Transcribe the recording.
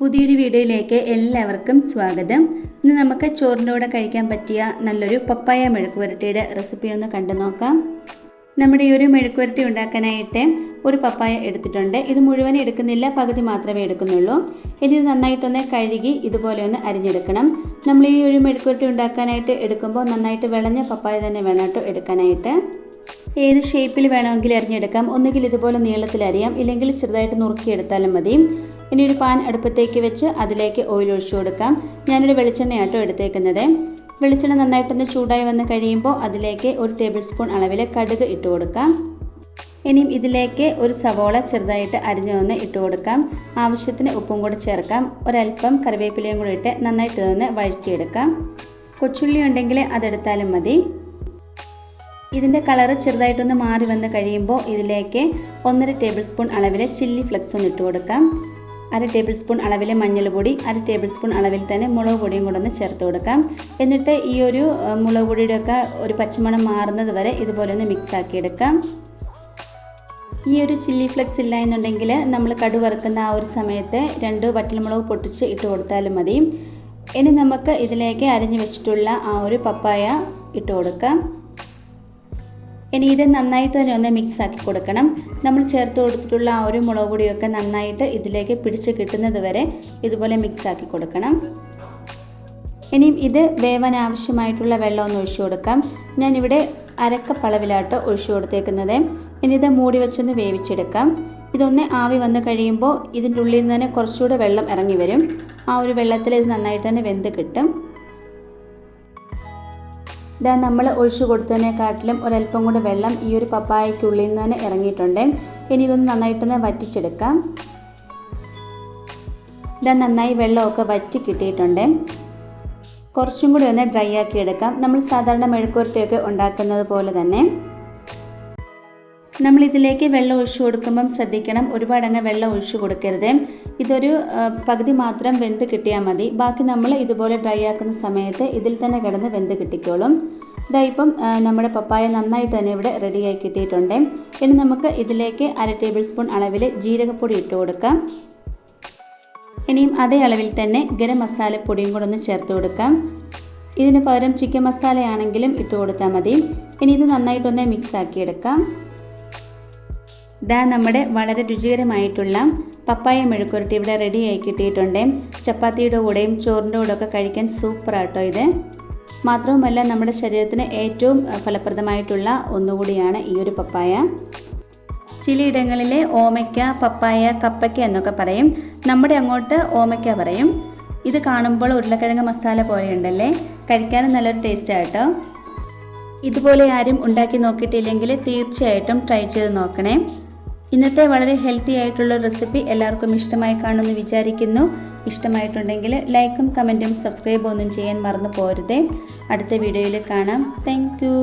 പുതിയൊരു വീഡിയോയിലേക്ക് എല്ലാവർക്കും സ്വാഗതം. ഇന്ന് നമുക്ക് ചോറിൻ്റെ കൂടെ കഴിക്കാൻ പറ്റിയ നല്ലൊരു പപ്പായ മെഴുക്കുവരട്ടിയുടെ റെസിപ്പി ഒന്ന് കണ്ടു നോക്കാം. നമ്മുടെ ഈ ഒരു മെഴുക്കുവരട്ടി ഉണ്ടാക്കാനായിട്ട് ഒരു പപ്പായ എടുത്തിട്ടുണ്ട്. ഇത് മുഴുവൻ എടുക്കുന്നില്ല, പകുതി മാത്രമേ എടുക്കുന്നുള്ളൂ. ഇനി ഇത് നന്നായിട്ടൊന്ന് കഴുകി ഇതുപോലെ ഒന്ന് അരിഞ്ഞെടുക്കണം. നമ്മൾ ഈ ഒരു മെഴുക്കുവരട്ടി ഉണ്ടാക്കാനായിട്ട് എടുക്കുമ്പോൾ നന്നായിട്ട് വിളഞ്ഞ പപ്പായ തന്നെ വേണം കേട്ടോ എടുക്കാനായിട്ട്. ഏത് ഷേപ്പിൽ വേണമെങ്കിൽ അരിഞ്ഞെടുക്കാം. ഒന്നുകിൽ ഇതുപോലെ നീളത്തിൽ അരിയാം, ഇല്ലെങ്കിൽ ചെറുതായിട്ട് നുറുക്കിയെടുത്താലും മതി. ഇനി ഒരു പാൻ അടുപ്പത്തേക്ക് വെച്ച് അതിലേക്ക് ഓയിൽ ഒഴിച്ചു കൊടുക്കാം. ഞാനൊരു വെളിച്ചെണ്ണയാട്ടോ എടുത്തേക്കുന്നത്. വെളിച്ചെണ്ണ നന്നായിട്ടൊന്ന് ചൂടായി വന്ന് കഴിയുമ്പോൾ അതിലേക്ക് 1 ടേബിൾ സ്പൂൺ അളവിൽ കടുക് ഇട്ട് കൊടുക്കാം. ഇനിയും ഇതിലേക്ക് ഒരു സവോള ചെറുതായിട്ട് അരിഞ്ഞൊന്ന് ഇട്ട് കൊടുക്കാം. ആവശ്യത്തിന് ഉപ്പും കൂടി ചേർക്കാം. ഒരൽപ്പം കറിവേപ്പിലയും കൂടി ഇട്ട് നന്നായിട്ട് ഇതൊന്ന് വഴറ്റിയെടുക്കാം. കൊച്ചുള്ളി ഉണ്ടെങ്കിൽ അതെടുത്താലും മതി. ഇതിൻ്റെ കളറ് ചെറുതായിട്ടൊന്ന് മാറി വന്ന് കഴിയുമ്പോൾ ഇതിലേക്ക് 1.5 ടേബിൾ സ്പൂൺ അളവിൽ ചില്ലി ഫ്ലെക്സ് ഒന്ന് ഇട്ട് കൊടുക്കാം. 1/2 ടേബിൾ സ്പൂൺ അളവിൽ മഞ്ഞൾപ്പൊടി, 1/2 ടേബിൾ സ്പൂൺ അളവിൽ തന്നെ മുളക് പൊടിയും കൂടെ ഒന്ന് ചേർത്ത് കൊടുക്കാം. എന്നിട്ട് ഈ ഒരു മുളക് പൊടിയുടെയൊക്കെ ഒരു പച്ചമണം മാറുന്നത് വരെ ഇതുപോലെ ഒന്ന് മിക്സ് ആക്കിയെടുക്കാം. ഈ ഒരു ചില്ലി ഫ്ലെക്സ് ഇല്ല എന്നുണ്ടെങ്കിൽ നമ്മൾ കടുക് വറുക്കുന്ന ആ ഒരു സമയത്ത് 2 വറ്റൽമുളക് പൊട്ടിച്ച് ഇട്ട് കൊടുത്താലും മതി. ഇനി നമുക്ക് ഇതിലേക്ക് അരിഞ്ഞു വെച്ചിട്ടുള്ള ആ ഒരു പപ്പായ ഇട്ട് കൊടുക്കാം. ഇനി ഇത് നന്നായിട്ട് തന്നെ ഒന്ന് മിക്സ് ആക്കി കൊടുക്കണം. നമ്മൾ ചേർത്ത് കൊടുത്തിട്ടുള്ള ആ ഒരു മുളക് പൊടിയൊക്കെ നന്നായിട്ട് ഇതിലേക്ക് പിടിച്ച് കിട്ടുന്നത് വരെ ഇതുപോലെ മിക്സ് ആക്കി കൊടുക്കണം. ഇനിയും ഇത് വേവാൻ ആവശ്യമായിട്ടുള്ള വെള്ളം ഒന്ന് ഒഴിച്ചു കൊടുക്കാം. ഞാനിവിടെ 1/2 കപ്പ് അളവിലാട്ടോ ഒഴിച്ചു കൊടുത്തേക്കുന്നത്. ഇനി ഇത് മൂടി വെച്ചൊന്ന് വേവിച്ചെടുക്കാം. ഇതൊന്ന് ആവി വന്ന് കഴിയുമ്പോൾ ഇതിൻ്റെ ഉള്ളിൽ നിന്ന് തന്നെ കുറച്ചുകൂടെ വെള്ളം ഇറങ്ങി വരും. ആ ഒരു വെള്ളത്തിൽ ഇത് നന്നായിട്ട് തന്നെ വെന്ത് കിട്ടും. ഇതാ നമ്മൾ ഒഴിച്ചു കൊടുത്തതിനെക്കാട്ടിലും ഒരല്പം കൂടെ വെള്ളം ഈ ഒരു പപ്പായയ്ക്കുള്ളിൽ നിന്ന് തന്നെ ഇറങ്ങിയിട്ടുണ്ട്. ഇനി ഇതൊന്ന് നന്നായിട്ടൊന്ന് വറ്റിച്ചെടുക്കാം. ഇതാ നന്നായി വെള്ളമൊക്കെ വറ്റി കിട്ടിയിട്ടുണ്ട്. കുറച്ചും കൂടി ഒന്ന് ഡ്രൈ ആക്കി എടുക്കാം. നമ്മൾ സാധാരണ മെഴുക്കുവരട്ടിയൊക്കെ ഉണ്ടാക്കുന്നത് പോലെ തന്നെ. നമ്മളിതിലേക്ക് വെള്ളം ഒഴിച്ചു കൊടുക്കുമ്പം ശ്രദ്ധിക്കണം, ഒരുപാടങ്ങ് വെള്ളം ഒഴിച്ചു കൊടുക്കരുത്. ഇതൊരു പകുതി മാത്രം വെന്ത് കിട്ടിയാൽ മതി. ബാക്കി നമ്മൾ ഇതുപോലെ ഡ്രൈ ആക്കുന്ന സമയത്ത് ഇതിൽ തന്നെ കിടന്ന് വെന്ത് കിട്ടിക്കോളും. ഇതാ ഇപ്പം നമ്മുടെ പപ്പായ നന്നായിട്ട് തന്നെ ഇവിടെ റെഡിയായി കിട്ടിയിട്ടുണ്ട്. ഇനി നമുക്ക് ഇതിലേക്ക് 1/2 ടേബിൾ സ്പൂൺ അളവിൽ ജീരകപ്പൊടി ഇട്ട് കൊടുക്കാം. ഇനിയും അതേ അളവിൽ തന്നെ ഗരം മസാലപ്പൊടിയും കൂടെ ഒന്ന് ചേർത്ത് കൊടുക്കാം. ഇതിന് പകരം ചിക്കൻ മസാലയാണെങ്കിലും ഇട്ട് കൊടുത്താൽ മതി. ഇനി ഇത് നന്നായിട്ടൊന്ന് മിക്സ് ആക്കിയെടുക്കാം. ഇതാ നമ്മുടെ വളരെ രുചികരമായിട്ടുള്ള പപ്പായ മെഴുക്കുവരട്ടി ഇവിടെ റെഡിയായി കിട്ടിയിട്ടുണ്ട്. ചപ്പാത്തിയുടെ കൂടെയും ചോറിൻ്റെ കൂടെ ഒക്കെ കഴിക്കാൻ സൂപ്പറാട്ടോ ഇത്. മാത്രവുമല്ല നമ്മുടെ ശരീരത്തിന് ഏറ്റവും ഫലപ്രദമായിട്ടുള്ള ഒന്നുകൂടിയാണ് ഈ ഒരു പപ്പായ. ചിലയിടങ്ങളിൽ ഓമയ്ക്ക, പപ്പായ, കപ്പയ്ക്ക എന്നൊക്കെ പറയും. നമ്മുടെ അങ്ങോട്ട് ഓമയ്ക്ക പറയും. ഇത് കാണുമ്പോൾ ഉരുളക്കിഴങ്ങ് മസാല പോലെയുണ്ടല്ലേ, കഴിക്കാനും നല്ലൊരു ടേസ്റ്റാട്ടോ. ഇതുപോലെ ആരും ഉണ്ടാക്കി നോക്കിയിട്ടില്ലെങ്കിൽ തീർച്ചയായിട്ടും ട്രൈ ചെയ്ത് നോക്കണേ. ഇന്നത്തെ വളരെ ഹെൽത്തി ആയിട്ടുള്ള റെസിപ്പി എല്ലാവർക്കും ഇഷ്ടമായി കാണുമെന്ന് വിചാരിക്കുന്നു. ഇഷ്ടമായിട്ടുണ്ടെങ്കിൽ ലൈക്കും കമൻറ്റും സബ്സ്ക്രൈബും ഒന്നും ചെയ്യാൻ മറന്നു പോരുതേ. അടുത്ത വീഡിയോയിൽ കാണാം. Thank you.